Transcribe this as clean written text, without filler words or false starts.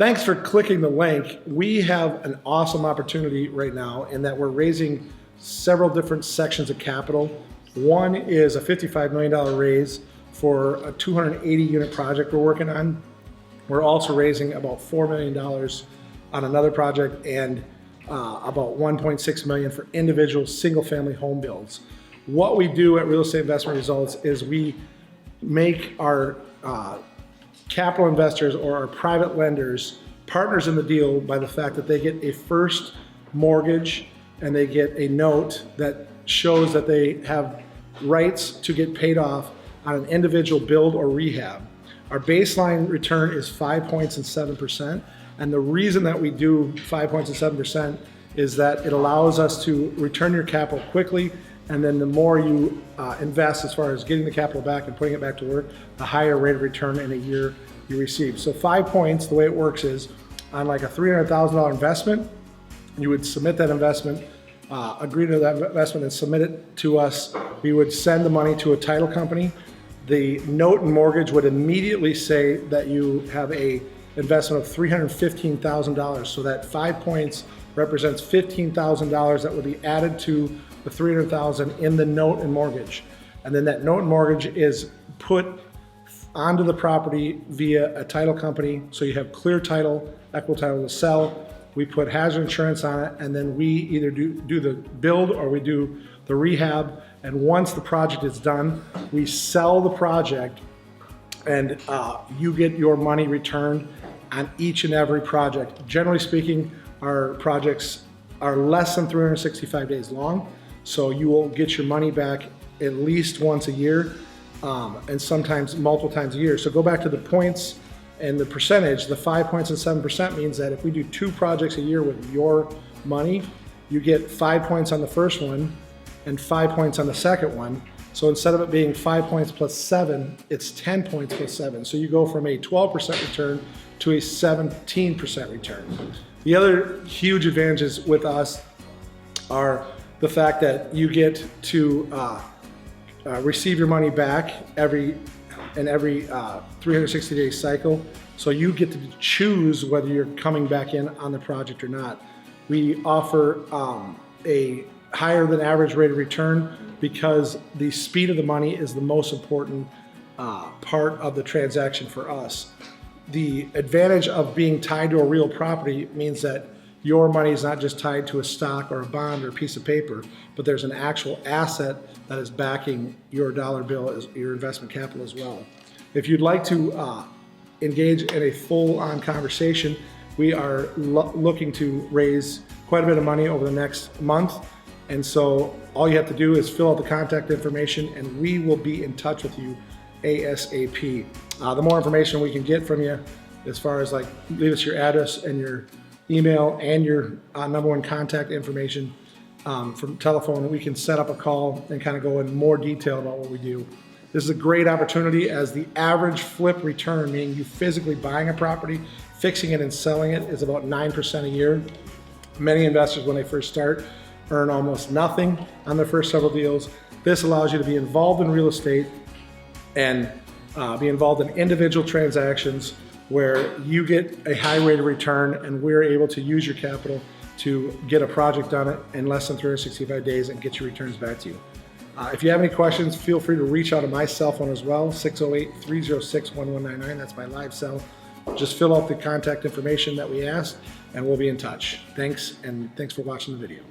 Thanks for clicking the link. We have an awesome opportunity right now in that we're raising several different sections of capital. One is a $55 million raise for a 280 unit project we're working on. We're also raising about $4 million on another project and about $1.6 million for individual single family home builds. What we do at Real Estate Investment Results is we make our capital investors or our private lenders partners in the deal by the fact that they get a first mortgage and they get a note that shows that they have rights to get paid off on an individual build or rehab. Our baseline return is 5 points and 7%. And the reason that we do 5 points and 7% is that it allows us to return your capital quickly. And then the more you invest as far as getting the capital back and putting it back to work, the higher rate of return in a year you receive. So 5 points, the way it works is on like a $300,000 investment, you would submit that investment, agree to that investment and submit it to us. We would send the money to a title company. The note and mortgage would immediately say that you have a investment of $315,000. So that 5 points represents $15,000 that would be added to the $300,000 in the note and mortgage. And then that note and mortgage is put onto the property via a title company. So you have clear title, equitable title to sell. We put hazard insurance on it, and then we either do the build or we do the rehab. And once the project is done, we sell the project and you get your money returned on each and every project. Generally speaking, our projects are less than 365 days long. So you will get your money back at least once a year and sometimes multiple times a year. So go back to the points and the percentage. The 5 points and 7% means that if we do 2 projects a year with your money, you get 5 points on the first one and 5 points on the second one. So instead of it being 5 points plus 7, it's 10 points plus 7. So you go from a 12% return to a 17% return. The other huge advantages with us are the fact that you get to receive your money back every 360-day cycle. So you get to choose whether you're coming back in on the project or not. We offer a higher than average rate of return because the speed of the money is the most important part of the transaction for us. The advantage of being tied to a real property means that your money is not just tied to a stock or a bond or a piece of paper, but there's an actual asset that is backing your dollar bill as your investment capital as well. If you'd like to engage in a full-on conversation, we are looking to raise quite a bit of money over the next month. And so all you have to do is fill out the contact information and we will be in touch with you ASAP. The more information we can get from you as far as like leave us your address and your email and your number one contact information from telephone, we can set up a call and kind of go in more detail about what we do. This is a great opportunity as the average flip return, meaning you physically buying a property, fixing it and selling it, is about 9% a year. Many investors when they first start earn almost nothing on their first several deals. This allows you to be involved in real estate and be involved in individual transactions where you get a high rate of return and we're able to use your capital to get a project done in less than 365 days and get your returns back to you. If you have any questions, feel free to reach out to my cell phone as well, 608-306-1199. That's my live cell. Just fill out the contact information that we asked and we'll be in touch. Thanks, and thanks for watching the video.